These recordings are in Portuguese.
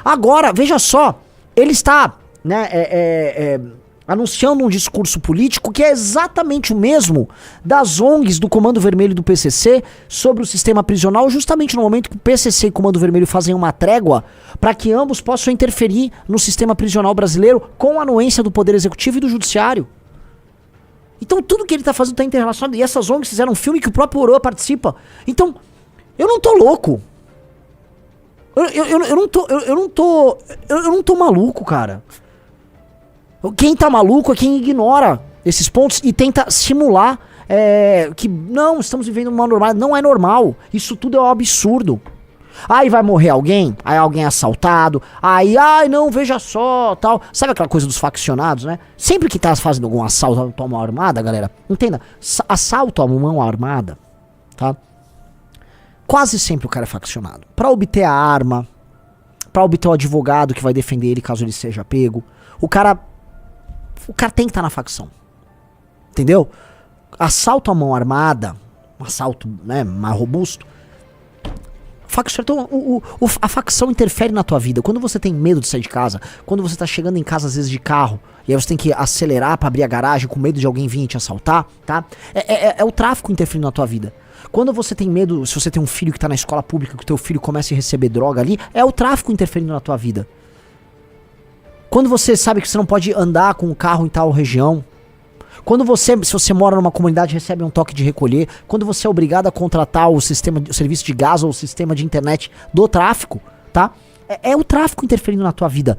Agora, veja só, ele está, né, anunciando um discurso político que é exatamente o mesmo das ONGs do Comando Vermelho e do PCC sobre o sistema prisional, justamente no momento que o PCC e o Comando Vermelho fazem uma trégua para que ambos possam interferir no sistema prisional brasileiro com a anuência do Poder Executivo e do Judiciário. Então tudo que ele tá fazendo tá interrelacionado, e essas ONGs fizeram um filme que o próprio Oran participa. Então, eu não tô louco. Eu não tô maluco, cara. Quem tá maluco é quem ignora esses pontos e tenta simular que não, estamos vivendo uma normalidade. Não é normal. Isso tudo é um absurdo. Aí vai morrer alguém, aí alguém é assaltado, aí, ai não, veja só, tal. Sabe aquela coisa dos faccionados, né? Sempre que tá fazendo algum assalto a mão armada, galera, entenda, assalto a mão armada, tá? Quase sempre o cara é faccionado. Pra obter a arma, pra obter o advogado que vai defender ele caso ele seja pego, o cara tem que estar na facção. Entendeu? Assalto a mão armada, um assalto, né, mais robusto. Então, a facção interfere na tua vida. Quando você tem medo de sair de casa, quando você tá chegando em casa às vezes de carro, e aí você tem que acelerar pra abrir a garagem com medo de alguém vir te assaltar, tá? É o tráfico interferindo na tua vida. Quando você tem medo, se você tem um filho que tá na escola pública, que o teu filho começa a receber droga ali, é o tráfico interferindo na tua vida. Quando você sabe que você não pode andar com o carro em tal região, se você mora numa comunidade, recebe um toque de recolher, quando você é obrigado a contratar o serviço de gás ou o sistema de internet do tráfico, tá? É o tráfico interferindo na tua vida.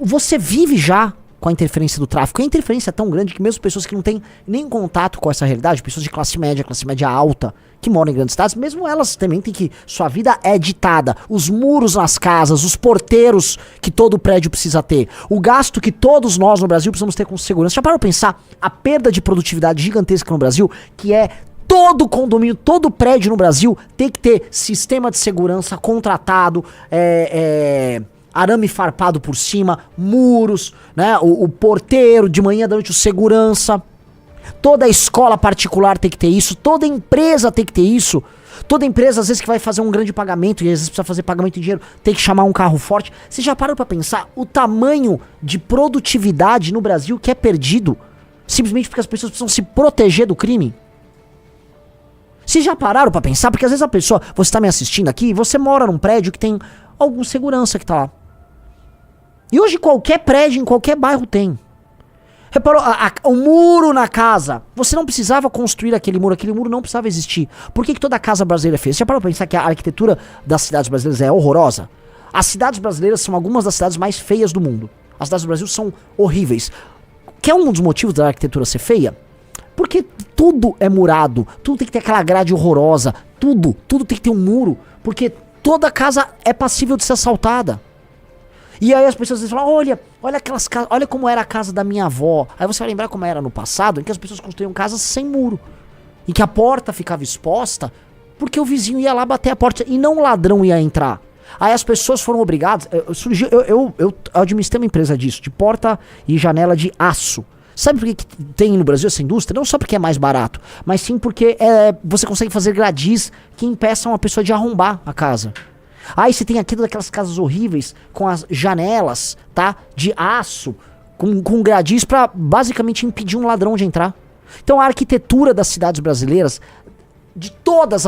Você vive já com a interferência do tráfico. E a interferência é tão grande que mesmo pessoas que não têm nem contato com essa realidade, pessoas de classe média alta, que moram em grandes cidades, mesmo elas também têm que... Sua vida é ditada. Os muros nas casas, os porteiros que todo prédio precisa ter, o gasto que todos nós no Brasil precisamos ter com segurança. Já parou pra pensar a perda de produtividade gigantesca no Brasil, que é todo condomínio, todo prédio no Brasil tem que ter sistema de segurança contratado, arame farpado por cima, muros, né? O porteiro, de manhã, da noite, o segurança. Toda escola particular tem que ter isso, toda empresa tem que ter isso. Toda empresa, às vezes, que vai fazer um grande pagamento, e às vezes precisa fazer pagamento em dinheiro, tem que chamar um carro forte. Você já parou pra pensar o tamanho de produtividade no Brasil que é perdido simplesmente porque as pessoas precisam se proteger do crime? Vocês já pararam pra pensar? Porque às vezes a pessoa, você tá me assistindo aqui, você mora num prédio que tem algum segurança que tá lá. E hoje qualquer prédio, em qualquer bairro tem. Reparou, o muro na casa, você não precisava construir aquele muro não precisava existir. Por que toda casa brasileira fez? Você já parou pra pensar que a arquitetura das cidades brasileiras é horrorosa? As cidades brasileiras são algumas das cidades mais feias do mundo. As cidades do Brasil são horríveis. Que é um dos motivos da arquitetura ser feia? Porque tudo é murado, tudo tem que ter aquela grade horrorosa, tudo tem que ter um muro, porque toda casa é passível de ser assaltada. E aí as pessoas dizem, olha aquelas casas, olha como era a casa da minha avó. Aí você vai lembrar como era no passado, em que as pessoas construíam casas sem muro, em que a porta ficava exposta, porque o vizinho ia lá bater a porta e não o ladrão ia entrar. Aí as pessoas foram obrigadas, eu administrei uma empresa disso, de porta e janela de aço. Sabe por que tem no Brasil essa indústria? Não só porque é mais barato, mas sim porque você consegue fazer gradis que impeçam a pessoa de arrombar a casa. Aí você tem aquilo daquelas casas horríveis com as janelas, tá? De aço, com gradis pra basicamente impedir um ladrão de entrar. Então a arquitetura das cidades brasileiras, de todos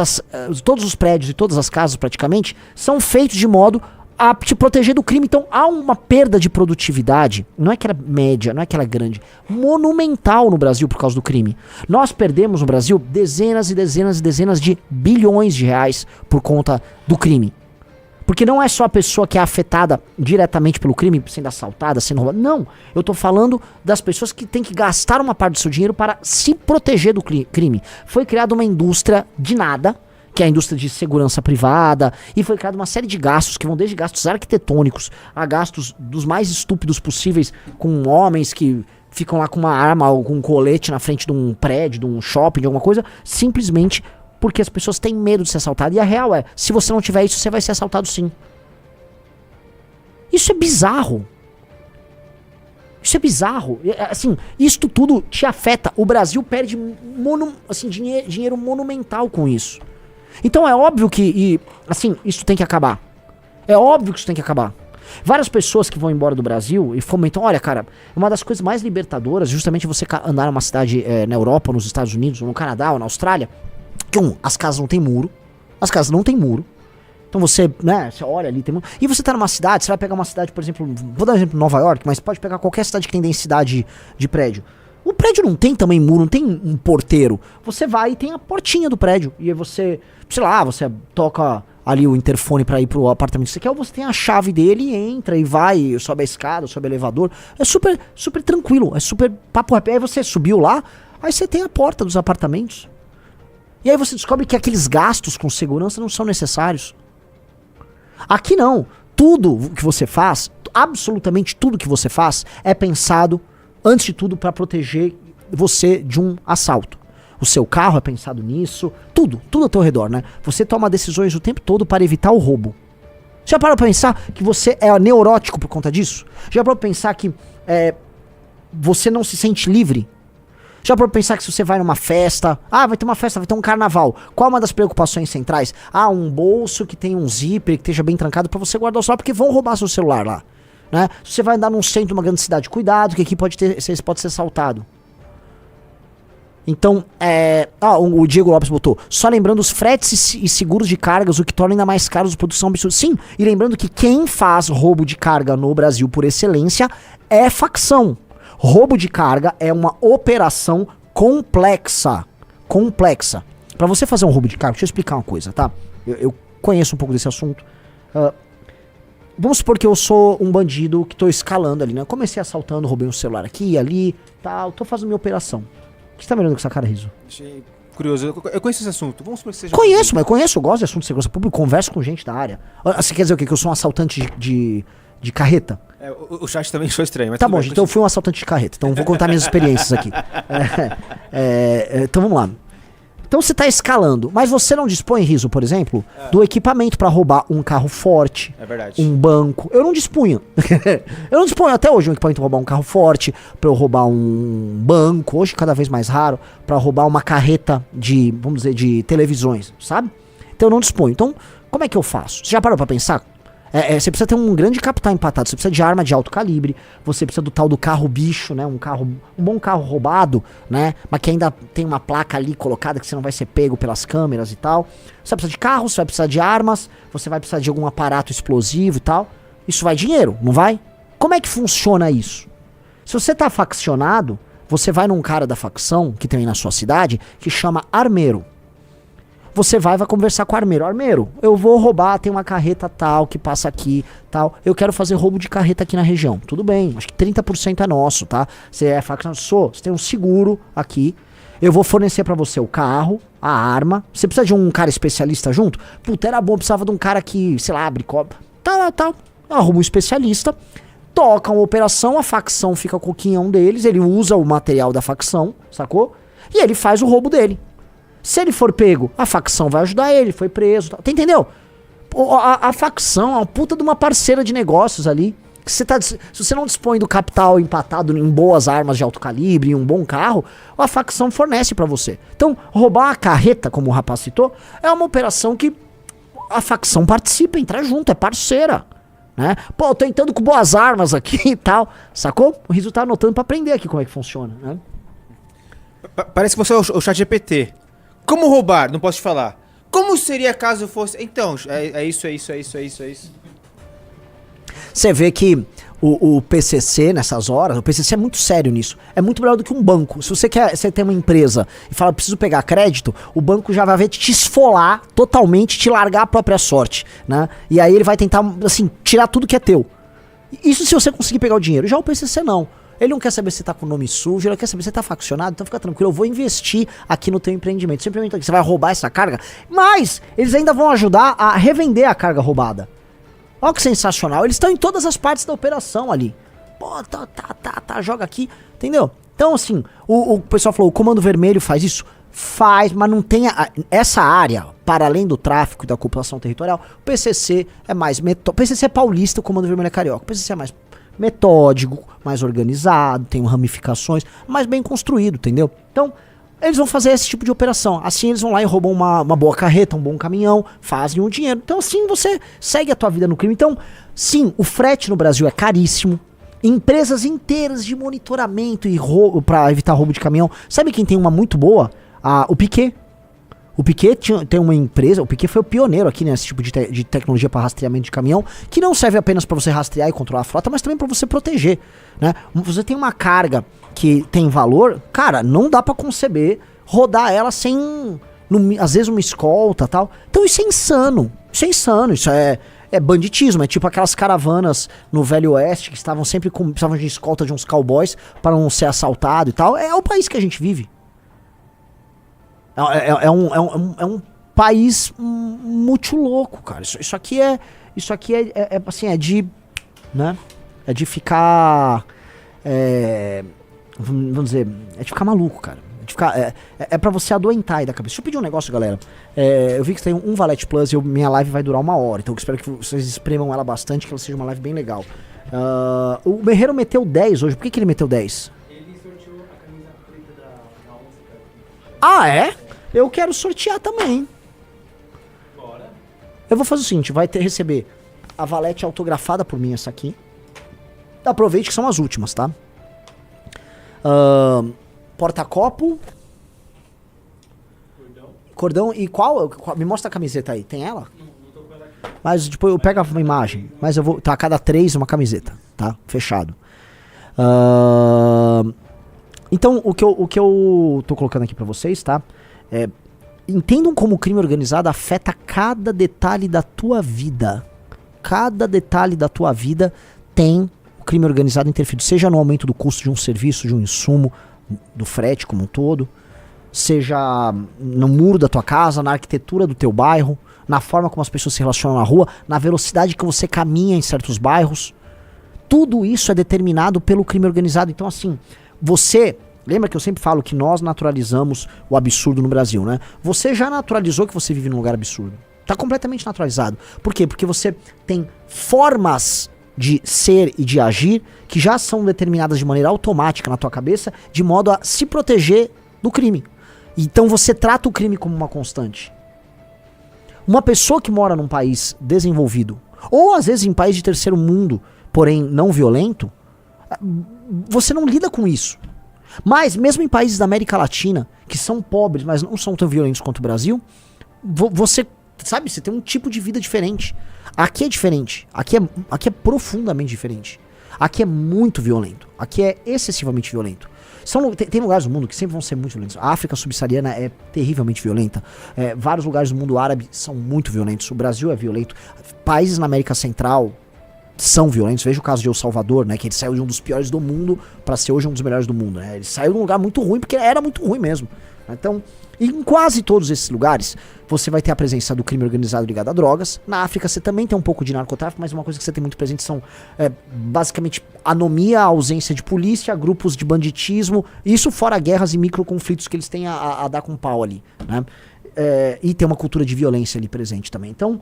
os prédios e todas as casas praticamente, são feitos de modo a te proteger do crime. Então há uma perda de produtividade, não é que ela é média, não é que ela é grande, monumental no Brasil por causa do crime. Nós perdemos no Brasil dezenas e dezenas e dezenas de bilhões de reais por conta do crime. Porque não é só a pessoa que é afetada diretamente pelo crime, sendo assaltada, sendo roubada. Não, eu tô falando das pessoas que têm que gastar uma parte do seu dinheiro para se proteger do crime. Foi criada uma indústria de nada, que é a indústria de segurança privada, e foi criada uma série de gastos, que vão desde gastos arquitetônicos a gastos dos mais estúpidos possíveis, com homens que ficam lá com uma arma ou com um colete na frente de um prédio, de um shopping, de alguma coisa, simplesmente porque as pessoas têm medo de ser assaltadas. E a real é, se você não tiver isso, você vai ser assaltado sim. Isso é bizarro. Isso é bizarro. Assim, isto tudo te afeta. O Brasil perde dinheiro monumental com isso. Então é óbvio que, assim, isso tem que acabar. É óbvio que isso tem que acabar. Várias pessoas que vão embora do Brasil e fomentam, olha, cara, uma das coisas mais libertadoras, justamente você andar numa cidade na Europa, nos Estados Unidos, ou no Canadá, ou na Austrália, que as casas não tem muro. As casas não tem muro. Então você, né, você olha ali, tem muro. E você tá numa cidade, você vai pegar uma cidade, por exemplo, vou dar um exemplo, Nova York, mas pode pegar qualquer cidade que tem densidade de prédio. O prédio não tem também muro, não tem um porteiro. Você vai e tem a portinha do prédio. E aí você, sei lá, você toca ali o interfone pra ir pro apartamento que você quer, ou você tem a chave dele, entra e vai, sobe a escada, sobe o elevador. É super, super tranquilo, é super papo rápido. Aí você subiu lá, aí você tem a porta dos apartamentos. E aí você descobre que aqueles gastos com segurança não são necessários. Aqui não. Tudo que você faz, absolutamente tudo que você faz, é pensado, antes de tudo, para proteger você de um assalto. O seu carro é pensado nisso, tudo ao teu redor, né? Você toma decisões o tempo todo para evitar o roubo. Já parou pra pensar que você é neurótico por conta disso? Já parou pra pensar que você não se sente livre? Já parou pra pensar que se você vai numa festa, vai ter uma festa, vai ter um carnaval, qual é uma das preocupações centrais? Um bolso que tem um zíper, que esteja bem trancado pra você guardar o celular, porque vão roubar seu celular lá, né? Se você vai andar num centro de uma grande cidade, cuidado, que aqui pode ser assaltado. Então, o Diego Lopes botou, só lembrando os fretes e seguros de cargas, o que torna ainda mais caros a produção absurda. Sim, e lembrando que quem faz roubo de carga no Brasil por excelência é facção. Roubo de carga é uma operação complexa. Complexa. Pra você fazer um roubo de carga, deixa eu explicar uma coisa, tá? Eu conheço um pouco desse assunto. Vamos supor que eu sou um bandido que tô escalando ali, né? Eu comecei assaltando, roubei um celular aqui e ali, tal, tô fazendo minha operação. O que você tá me olhando com essa cara, Riso? Achei curioso. Eu conheço esse assunto. Vamos supor que seja... Conheço, mas eu gosto de assunto de segurança pública, converso com gente da área. Você quer dizer o quê? Que eu sou um assaltante de carreta? O chat também achou estranho. Mas tá bom, gente, então eu fui um assaltante de carreta. Então vou contar minhas experiências aqui. Então vamos lá. Então você tá escalando, mas você não dispõe, Riso, por exemplo, do equipamento pra roubar um carro forte, um banco. Eu não dispunho. Eu não disponho até hoje um equipamento pra roubar um carro forte, pra eu roubar um banco, hoje cada vez mais raro, pra roubar uma carreta de, vamos dizer, de televisões, sabe? Então eu não disponho. Então, como é que eu faço? Você já parou pra pensar? Você precisa ter um grande capital empatado, você precisa de arma de alto calibre, você precisa do tal do carro bicho, né? Um bom carro roubado, né? Mas que ainda tem uma placa ali colocada que você não vai ser pego pelas câmeras e tal. Você vai precisar de carro, você vai precisar de armas, você vai precisar de algum aparato explosivo e tal. Isso vai dinheiro, não vai? Como é que funciona isso? Se você tá faccionado, você vai num cara da facção que tem aí na sua cidade que chama armeiro. Você vai conversar com o armeiro. Armeiro, eu vou roubar, tem uma carreta tal, que passa aqui, tal. Eu quero fazer roubo de carreta aqui na região. Tudo bem, acho que 30% é nosso, tá? Você é facção, você tem um seguro aqui. Eu vou fornecer pra você o carro, a arma. Você precisa de um cara especialista junto? Puta, era bom, precisava de um cara que, sei lá, abre copa. Tá. Arruma um especialista, toca uma operação, a facção fica com o quinhão deles, ele usa o material da facção, sacou? E ele faz o roubo dele. Se ele for pego, a facção vai ajudar ele, foi preso. Tá, entendeu? A facção é uma puta de uma parceira de negócios ali. Que se você não dispõe do capital empatado em boas armas de alto calibre, em um bom carro, a facção fornece pra você. Então, roubar a carreta, como o rapaz citou, é uma operação que a facção participa, entra junto, é parceira. Né? Pô, eu tô entrando com boas armas aqui e tal. Sacou? O Riso tá anotando pra aprender aqui como é que funciona. Né? Parece que você é o chat GPT. Como roubar? Não posso te falar. Como seria caso fosse... Então, é isso. Você vê que o PCC, nessas horas, o PCC é muito sério nisso. É muito melhor do que um banco. Se você tem uma empresa e fala, preciso pegar crédito, o banco já vai ver te esfolar totalmente, te largar a própria sorte, né? E aí ele vai tentar, assim, tirar tudo que é teu. Isso se você conseguir pegar o dinheiro. Já o PCC não. Ele não quer saber se você tá com o nome sujo, ele quer saber se você tá faccionado, então fica tranquilo, eu vou investir aqui no teu empreendimento. Simplesmente você vai roubar essa carga, mas eles ainda vão ajudar a revender a carga roubada. Olha que sensacional, eles estão em todas as partes da operação ali. Pô, joga aqui, entendeu? Então assim, o pessoal falou, o Comando Vermelho faz isso? Faz, mas não tem essa área, para além do tráfico e da ocupação territorial, o PCC é mais o PCC é paulista, o Comando Vermelho é carioca, o PCC é mais metódico, mais organizado, tem ramificações, mais bem construído, entendeu? Então, eles vão fazer esse tipo de operação. Assim eles vão lá e roubam uma boa carreta, um bom caminhão, fazem o dinheiro. Então assim você segue a tua vida no crime. Então, Sim, o frete no Brasil é caríssimo. Empresas inteiras de monitoramento e roubo para evitar roubo de caminhão. Sabe quem tem uma muito boa? O Piquet. O Piquet tem uma empresa, o Piquet foi o pioneiro aqui nesse tipo de tecnologia para rastreamento de caminhão, que não serve apenas para você rastrear e controlar a frota, mas também para você proteger, né? Você tem uma carga que tem valor, cara, não dá para conceber rodar ela sem, às vezes, uma escolta e tal. Então isso é insano, isso é banditismo, é tipo aquelas caravanas no Velho Oeste que estavam sempre precisavam de escolta de uns cowboys para não ser assaltado e tal. É o país que a gente vive. É um país muito louco, cara. Isso aqui é assim, né? É de ficar, vamos dizer, é de ficar maluco, cara. É pra você adoentar aí da cabeça. Deixa eu pedir um negócio, galera. Eu vi que tem um Valete Plus e minha live vai durar 1 hora, então eu espero que vocês espremam ela bastante, que ela seja uma live bem legal. O Berreiro meteu 10 hoje. Por que ele meteu 10? Ele sorteou a camisa preta da onça, cara. Ah, é? Eu quero sortear também. Bora. Eu vou fazer o seguinte, receber a Valete autografada por mim, essa aqui. Aproveite que são as últimas, tá? Porta-copo. Cordão. E qual? Me mostra a camiseta aí. Tem ela? Não tô com ela aqui. Mas depois eu pego a imagem. Mas eu vou... Tá, a cada 3 uma camiseta, tá? Fechado. Então, o que eu tô colocando aqui pra vocês, tá? Entendam como o crime organizado afeta cada detalhe da tua vida. Cada detalhe da tua vida tem o crime organizado interferido. Seja no aumento do custo de um serviço, de um insumo, do frete como um todo. Seja no muro da tua casa, na arquitetura do teu bairro, na forma como as pessoas se relacionam na rua, na velocidade que você caminha em certos bairros. Tudo isso é determinado pelo crime organizado. Então, assim, lembra que eu sempre falo que nós naturalizamos o absurdo no Brasil, né? Você já naturalizou que você vive num lugar absurdo. Tá completamente naturalizado. Por quê? Porque você tem formas de ser e de agir que já são determinadas de maneira automática na tua cabeça, de modo a se proteger do crime. Então você trata o crime como uma constante. Uma pessoa que mora num país desenvolvido, ou às vezes em país de terceiro mundo, porém não violento, você não lida com isso. Mas mesmo em países da América Latina, que são pobres, mas não são tão violentos quanto o Brasil, você, sabe, você tem um tipo de vida diferente. Aqui é diferente. Aqui é profundamente diferente. Aqui é muito violento. Aqui é excessivamente violento. Tem lugares do mundo que sempre vão ser muito violentos. A África subsaariana é terrivelmente violenta. Vários lugares do mundo árabe são muito violentos. O Brasil é violento. Países na América Central são violentos. Veja o caso de El Salvador, né? Que ele saiu de um dos piores do mundo para ser hoje um dos melhores do mundo, né? Ele saiu de um lugar muito ruim porque era muito ruim mesmo. Então, em quase todos esses lugares, você vai ter a presença do crime organizado ligado a drogas. Na África você também tem um pouco de narcotráfico, mas uma coisa que você tem muito presente são basicamente anomia, ausência de polícia, grupos de banditismo, isso fora guerras e microconflitos que eles têm a dar com pau ali, né? E tem uma cultura de violência ali presente também. Então,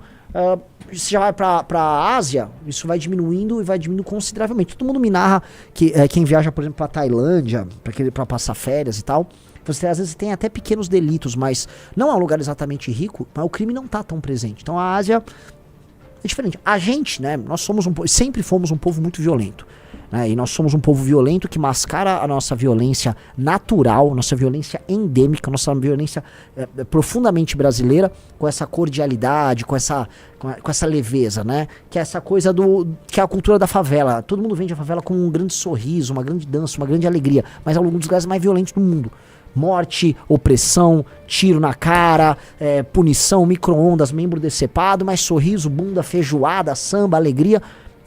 você já vai pra Ásia, isso vai diminuindo e vai diminuindo consideravelmente. Todo mundo me narra que quem viaja, por exemplo, pra Tailândia, pra passar férias e tal, às vezes tem até pequenos delitos, mas não é um lugar exatamente rico, mas o crime não tá tão presente. Então a Ásia é diferente. A gente, né, nós sempre fomos um povo muito violento. Né, e nós somos um povo violento que mascara a nossa violência natural, nossa violência endêmica, nossa violência profundamente brasileira, com essa cordialidade, com essa leveza, né? Que é essa coisa que é a cultura da favela. Todo mundo vende a favela com um grande sorriso, uma grande dança, uma grande alegria, mas é um dos lugares mais violentos do mundo. Morte, opressão, tiro na cara, punição, micro-ondas, membro decepado, mas sorriso, bunda, feijoada, samba, alegria.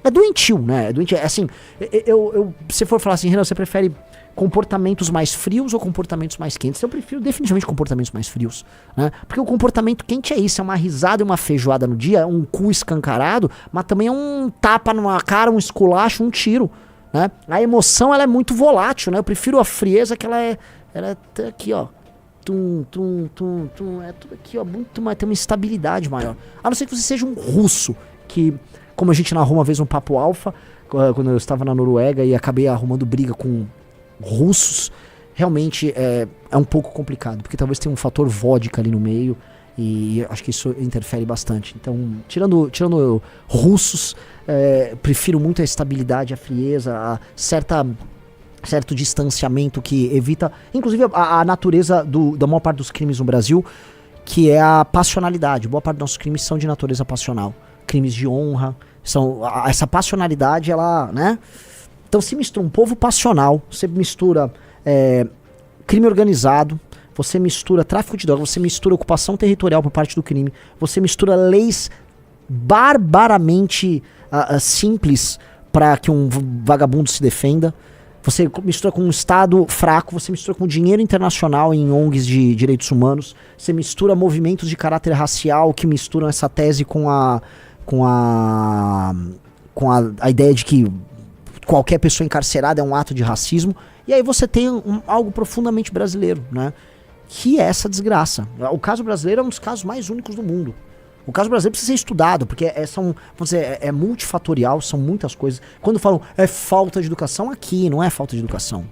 É doentio, né? É doentio. Assim, se for falar assim, Renan, você prefere comportamentos mais frios ou comportamentos mais quentes? Eu prefiro definitivamente comportamentos mais frios, né? Porque o comportamento quente é isso, é uma risada e uma feijoada no dia, um cu escancarado, mas também é um tapa numa cara, um esculacho, um tiro, né? A emoção, ela é muito volátil, né? Eu prefiro a frieza que ela é aqui, ó. Tum, tum, tum, tum. É tudo aqui, ó. Muito mais, tem uma estabilidade maior. A não ser que você seja um russo, que, como a gente narrou uma vez um Papo Alfa, quando eu estava na Noruega e acabei arrumando briga com russos, realmente é um pouco complicado, porque talvez tenha um fator vodka ali no meio, E acho que isso interfere bastante. Então, tirando russos, prefiro muito a estabilidade, a frieza, certo distanciamento que evita, inclusive a natureza da maior parte dos crimes no Brasil, que é a passionalidade. Boa parte dos nossos crimes são de natureza passional. Crimes de honra, essa passionalidade, ela, né? Então se mistura um povo passional, você mistura crime organizado, você mistura tráfico de drogas, você mistura ocupação territorial por parte do crime, você mistura leis barbaramente simples para que um vagabundo se defenda, você mistura com um Estado fraco, você mistura com dinheiro internacional em ONGs de direitos humanos, você mistura movimentos de caráter racial que misturam essa tese com a ideia de que qualquer pessoa encarcerada é um ato de racismo, e aí você tem algo profundamente brasileiro, né? Que é essa desgraça. O caso brasileiro é um dos casos mais únicos do mundo. O caso brasileiro precisa ser estudado, porque vamos dizer, é multifatorial, são muitas coisas. Quando falam é falta de educação, aqui não é falta de educação.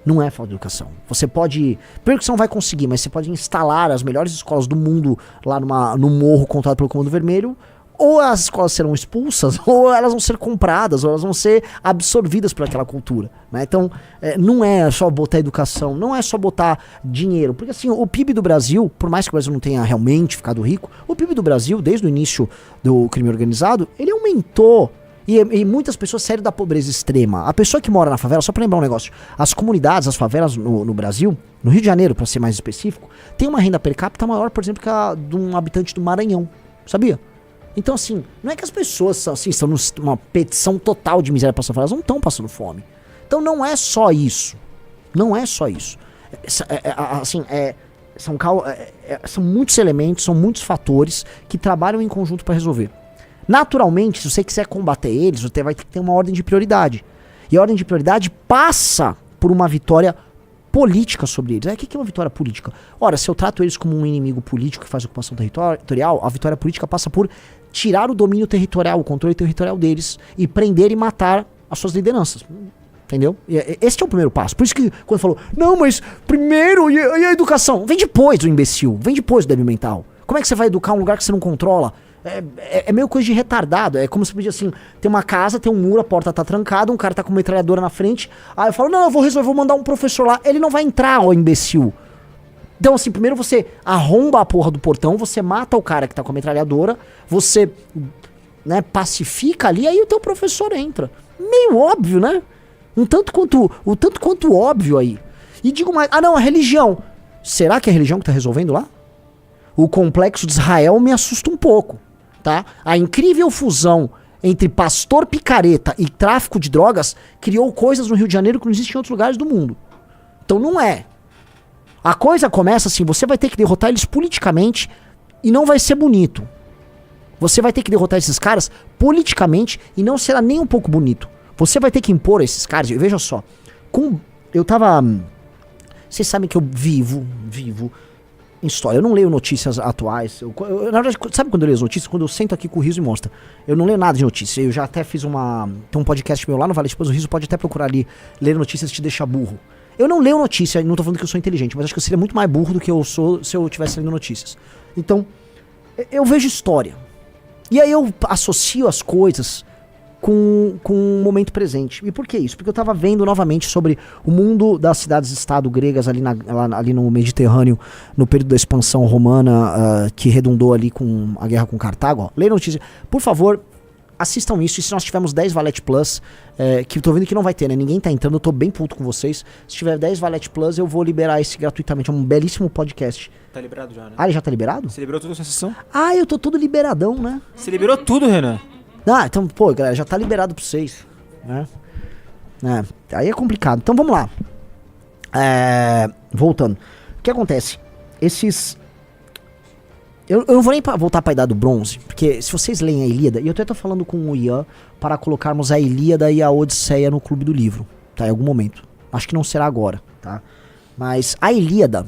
Não é falta de educação. Você pode... Primeiro que você não vai conseguir, mas você pode instalar as melhores escolas do mundo lá no morro controlado pelo Comando Vermelho, ou as escolas serão expulsas, ou elas vão ser compradas, ou elas vão ser absorvidas por aquela cultura, né? Então, não é só botar educação, não é só botar dinheiro, porque assim, o PIB do Brasil, por mais que o Brasil não tenha realmente ficado rico, o PIB do Brasil, desde o início do crime organizado, ele aumentou, e muitas pessoas saíram da pobreza extrema. A pessoa que mora na favela, só pra lembrar um negócio, as comunidades, as favelas no Brasil, no Rio de Janeiro, pra ser mais específico, tem uma renda per capita maior, por exemplo, que a de um habitante do Maranhão, sabia? Então, assim, não é que as pessoas assim, estão numa petição total de miséria passando fome, elas não estão passando fome. Então não é só isso. Não é só isso. São muitos elementos, são muitos fatores que trabalham em conjunto para resolver. Naturalmente, se você quiser combater eles, você vai ter que ter uma ordem de prioridade. E a ordem de prioridade passa por uma vitória política sobre eles. O que é uma vitória política? Ora, se eu trato eles como um inimigo político que faz ocupação territorial, a vitória política passa por tirar o domínio territorial, o controle territorial deles e prender e matar as suas lideranças. Entendeu? Esse é o primeiro passo. Por isso que quando falou, não, mas primeiro, e a educação? Vem depois do imbecil, vem depois do débil mental. Como é que você vai educar um lugar que você não controla? É meio coisa de retardado. É como se podia assim, tem uma casa, tem um muro, a porta tá trancada, um cara tá com uma metralhadora na frente. Aí eu falo, não, eu vou resolver, vou mandar um professor lá. Ele não vai entrar, ó, imbecil. Então assim, primeiro você arromba a porra do portão, você mata o cara que tá com a metralhadora, você, né, pacifica ali, aí o teu professor entra. Meio óbvio, né? O tanto quanto óbvio aí. E digo mais, a religião. Será que é a religião que tá resolvendo lá? O complexo de Israel me assusta um pouco. Tá? A incrível fusão entre pastor picareta e tráfico de drogas criou coisas no Rio de Janeiro que não existem em outros lugares do mundo. Então não é. A coisa começa assim, você vai ter que derrotar eles politicamente e não vai ser bonito. Você vai ter que derrotar esses caras politicamente e não será nem um pouco bonito. Você vai ter que impor a esses caras, veja só. Vocês sabem que eu vivo em história. Eu não leio notícias atuais. Na verdade, sabe quando eu leio as notícias? Quando eu sento aqui com o Riso e mostra. Eu não leio nada de notícia. Eu já até fiz tem um podcast meu lá no Vale Depois, o Riso pode até procurar ali. Ler notícias te deixa burro. Eu não leio notícia, não tô falando que eu sou inteligente, mas acho que eu seria muito mais burro do que eu sou se eu estivesse lendo notícias. Então, eu vejo história. E aí eu associo as coisas com o momento presente. E por que isso? Porque eu tava vendo novamente sobre o mundo das cidades-estado gregas ali no Mediterrâneo, no período da expansão romana, que redundou ali com a guerra com Cartago. Ó, leia notícia. Por favor, assistam isso. E se nós tivermos 10 Valete Plus, que eu tô vendo que não vai ter, né? Ninguém tá entrando, eu tô bem puto com vocês. Se tiver 10 Valete Plus, eu vou liberar esse gratuitamente. É um belíssimo podcast. Tá liberado já, né? Ah, ele já tá liberado? Você liberou toda a sua sessão? Ah, eu tô todo liberadão, né? Você liberou tudo, Renan. Ah, então, pô, galera, já tá liberado pra vocês, né? Aí é complicado. Então vamos lá. Voltando. O que acontece? Eu não vou nem voltar pra Idade do Bronze, porque se vocês leem a Ilíada, e eu até tô falando com o Ian para colocarmos a Ilíada e a Odisseia no Clube do Livro, tá? Em algum momento. Acho que não será agora, tá? Mas a Ilíada...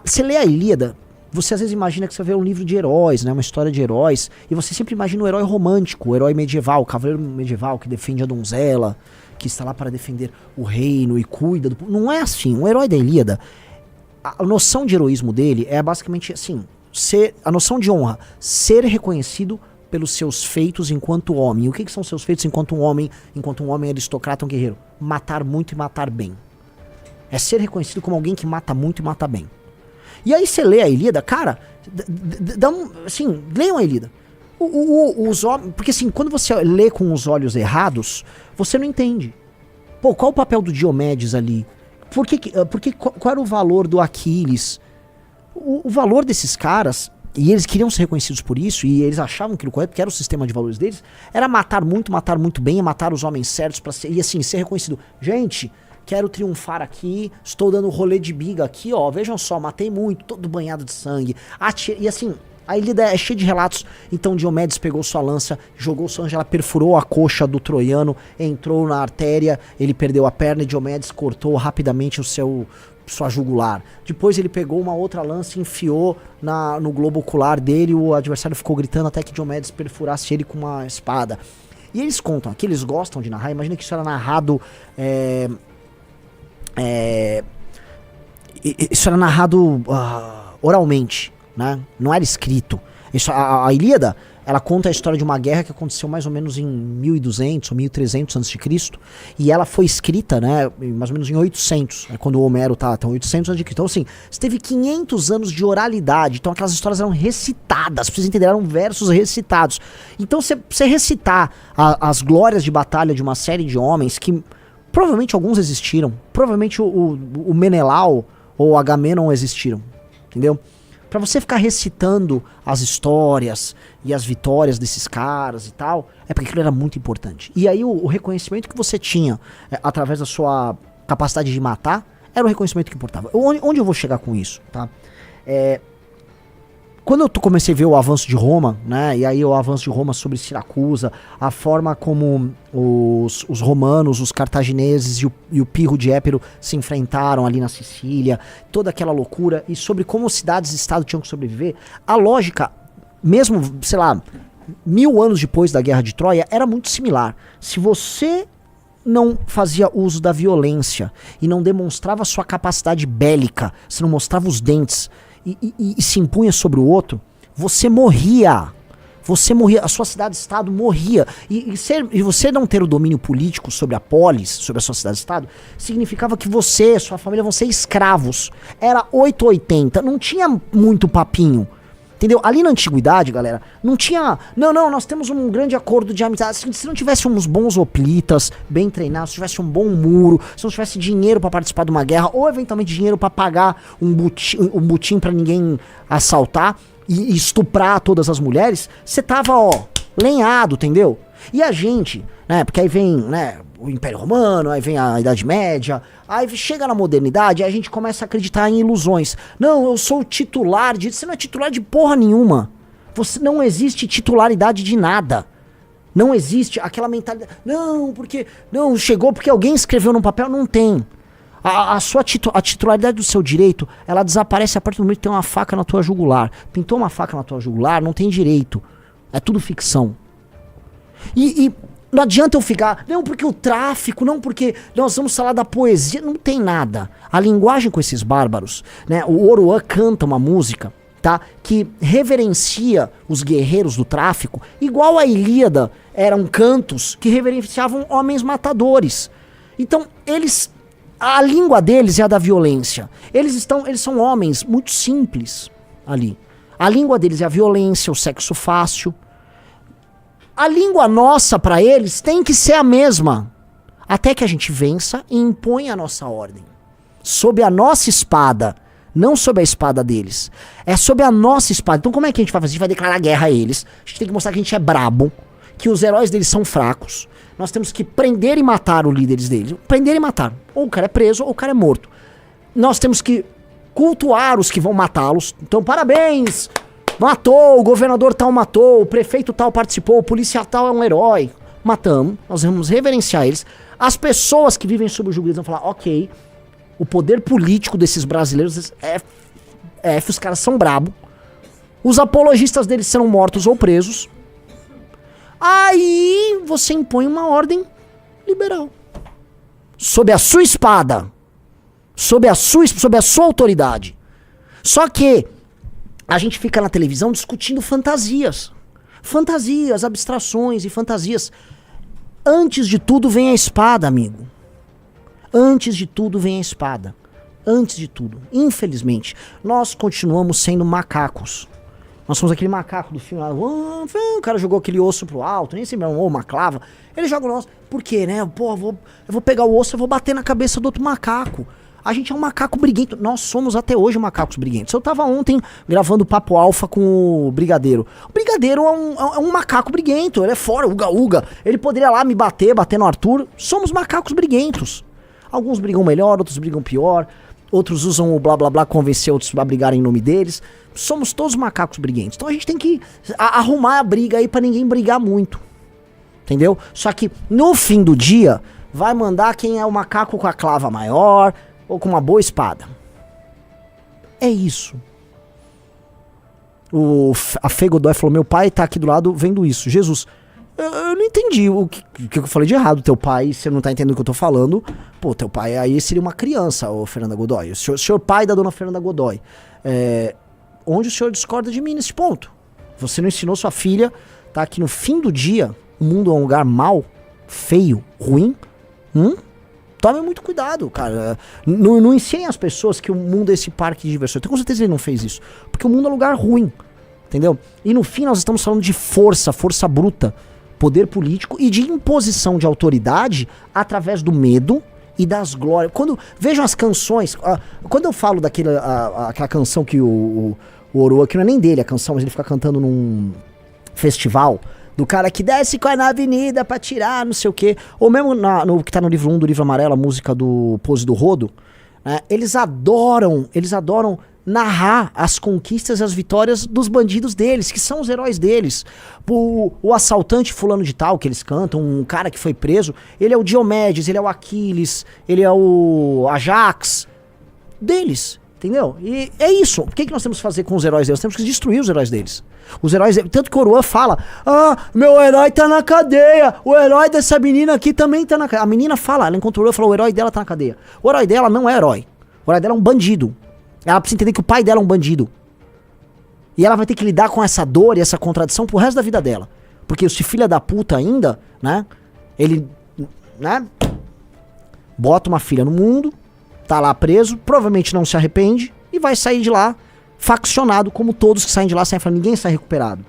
Você lê a Ilíada, você às vezes imagina que você vê um livro de heróis, né? Uma história de heróis, e você sempre imagina o herói romântico, o herói medieval, o cavaleiro medieval que defende a donzela, que está lá para defender o reino e cuida do... Não é assim. Um herói da Ilíada, a noção de heroísmo dele é basicamente assim, a noção de honra, ser reconhecido pelos seus feitos enquanto homem. E o que são seus feitos enquanto um homem aristocrata, um guerreiro? Matar muito e matar bem. É ser reconhecido como alguém que mata muito e mata bem. E aí você lê a Ilíada, cara, assim, leiam a Ilíada. Os homens, porque assim, quando você lê com os olhos errados, você não entende. Pô, qual o papel do Diomedes ali? Qual era o valor do Aquiles? O valor desses caras, e eles queriam ser reconhecidos por isso, e eles achavam que o correto, que era o sistema de valores deles, era matar muito bem, e matar os homens certos, e assim, ser reconhecido. Gente, quero triunfar aqui, estou dando rolê de biga aqui, ó, vejam só, matei muito, todo banhado de sangue. E assim, a Ilíada é cheia de relatos. Então Diomedes pegou sua lança, jogou sua lança, ela perfurou a coxa do troiano, entrou na artéria, ele perdeu a perna e Diomedes cortou rapidamente sua jugular. Depois ele pegou uma outra lança e enfiou no globo ocular dele, o adversário ficou gritando até que Diomedes perfurasse ele com uma espada. E eles contam, aqui eles gostam de narrar, imagina que isso era narrado... isso era narrado oralmente, né? Não era escrito. A Ilíada, ela conta a história de uma guerra que aconteceu mais ou menos em 1200 ou 1300 a.C. E ela foi escrita, né, mais ou menos em 800, quando o Homero tá 800 a.C. Então assim, você teve 500 anos de oralidade. Então aquelas histórias eram recitadas, pra vocês entenderem, eram versos recitados. Então você recitar as glórias de batalha de uma série de homens que provavelmente alguns existiram, provavelmente o Menelau ou Agamenon existiram, entendeu? Pra você ficar recitando as histórias e as vitórias desses caras e tal, é porque aquilo era muito importante. E aí o reconhecimento que você tinha através da sua capacidade de matar era o reconhecimento que importava. Onde eu vou chegar com isso, tá? Quando eu comecei a ver o avanço de Roma, né, e aí o avanço de Roma sobre Siracusa, a forma como os romanos, os cartagineses e o Pirro de Épiro se enfrentaram ali na Sicília, toda aquela loucura, e sobre como cidades e estados tinham que sobreviver, a lógica, mesmo, sei lá, 1000 anos depois da Guerra de Troia, era muito similar. Se você não fazia uso da violência e não demonstrava sua capacidade bélica, se não mostrava os dentes, e se impunha sobre o outro, você morria. Você morria, a sua cidade-estado morria. E você não ter o domínio político sobre a polis, sobre a sua cidade-estado, significava que você, sua família vão ser escravos. Era 880, não tinha muito papinho. Entendeu? Ali na antiguidade, galera, não tinha... Não, nós temos um grande acordo de amizade. Se não tivesse uns bons hoplitas, bem treinados, se tivesse um bom muro, se não tivesse dinheiro pra participar de uma guerra, ou eventualmente dinheiro pra pagar um butim pra ninguém assaltar e estuprar todas as mulheres, você tava, lenhado, entendeu? E a gente, né, porque aí vem, né, o Império Romano, aí vem a Idade Média, aí chega na modernidade, aí a gente começa a acreditar em ilusões. Não, eu sou titular de... Você não é titular de porra nenhuma. Você não existe titularidade de nada. Não existe aquela mentalidade... Não, porque... Não, chegou porque alguém escreveu num papel, não tem. A titularidade do seu direito, ela desaparece a partir do momento que tem uma faca na tua jugular. Pintou uma faca na tua jugular, não tem direito. É tudo ficção. E não adianta eu ficar, não porque o tráfico, não porque nós vamos falar da poesia, não tem nada. A linguagem com esses bárbaros, né? O Oruan canta uma música, tá? Que reverencia os guerreiros do tráfico, igual a Ilíada eram cantos que reverenciavam homens matadores. Então, a língua deles é a da violência. Eles são homens muito simples ali. A língua deles é a violência, o sexo fácil. A língua nossa pra eles tem que ser a mesma, até que a gente vença e imponha a nossa ordem. Sob a nossa espada, não sob a espada deles. É sob a nossa espada. Então como é que a gente vai fazer? A gente vai declarar guerra a eles. A gente tem que mostrar que a gente é brabo, que os heróis deles são fracos. Nós temos que prender e matar os líderes deles. Prender e matar. Ou o cara é preso ou o cara é morto. Nós temos que cultuar os que vão matá-los. Então parabéns! Matou, o governador tal matou, o prefeito tal participou, o policial tal é um herói. Matamos, nós vamos reverenciar eles. As pessoas que vivem sob o jugo deles vão falar, ok, o poder político desses brasileiros os caras são brabo. Os apologistas deles serão mortos ou presos. Aí você impõe uma ordem liberal. Sob a sua espada. Sob a sua autoridade. Só que a gente fica na televisão discutindo fantasias. Fantasias, abstrações e fantasias. Antes de tudo vem a espada, amigo. Antes de tudo vem a espada. Antes de tudo. Infelizmente, nós continuamos sendo macacos. Nós somos aquele macaco do filme lá. O cara jogou aquele osso pro alto, nem sei ou uma clava. Ele joga o nosso. Por quê, né? Pô, eu vou pegar o osso e vou bater na cabeça do outro macaco. A gente é um macaco briguento. Nós somos até hoje macacos briguentos. Eu tava ontem gravando Papo Alfa com o Brigadeiro. O Brigadeiro é um macaco briguento. Ele é fora, uga-uga. Ele poderia lá me bater no Arthur. Somos macacos briguentos. Alguns brigam melhor, outros brigam pior. Outros usam o blá blá blá convencer outros a brigarem em nome deles. Somos todos macacos briguentos. Então a gente tem que arrumar a briga aí pra ninguém brigar muito. Entendeu? Só que no fim do dia, vai mandar quem é o macaco com a clava maior ou com uma boa espada. É isso. A Fê Godoy falou, meu pai tá aqui do lado vendo isso. Jesus, eu não entendi o que eu falei de errado. Teu pai, você não tá entendendo o que eu tô falando. Pô, teu pai aí seria uma criança, ô Fernanda Godoy. O senhor pai da dona Fernanda Godoy. Onde o senhor discorda de mim nesse ponto? Você não ensinou sua filha, tá aqui no fim do dia, o mundo é um lugar mau, feio, ruim. Tome muito cuidado, cara. Não ensine as pessoas que o mundo é esse parque de diversão. Eu tenho com certeza que ele não fez isso. Porque o mundo é um lugar ruim. Entendeu? E no fim nós estamos falando de força bruta, poder político e de imposição de autoridade através do medo e das glórias. Vejam as canções. Quando eu falo aquela canção que o Oroa, que não é nem dele a canção, mas ele fica cantando num festival. Do cara que desce na avenida pra tirar, não sei o quê. Ou mesmo no que tá no livro 1 do livro amarelo, a música do Pose do Rodo. Né? Eles adoram narrar as conquistas e as vitórias dos bandidos deles, que são os heróis deles. O assaltante fulano de tal, que eles cantam, um cara que foi preso, ele é o Diomedes, ele é o Aquiles, ele é o Ajax. Deles, entendeu? E é isso. O que nós temos que fazer com os heróis deles? Nós temos que destruir os heróis deles. Os heróis, tanto que o Oroa fala, meu herói tá na cadeia, o herói dessa menina aqui também tá na cadeia. A menina fala, ela encontrou o Oroa e falou, o herói dela tá na cadeia. O herói dela não é herói, o herói dela é um bandido. Ela precisa entender que o pai dela é um bandido. E ela vai ter que lidar com essa dor e essa contradição pro resto da vida dela. Porque esse filho da puta ainda, né, ele, né, bota uma filha no mundo, tá lá preso, provavelmente não se arrepende e vai sair de lá faccionado, como todos que saem de lá saem falando, ninguém sai recuperado.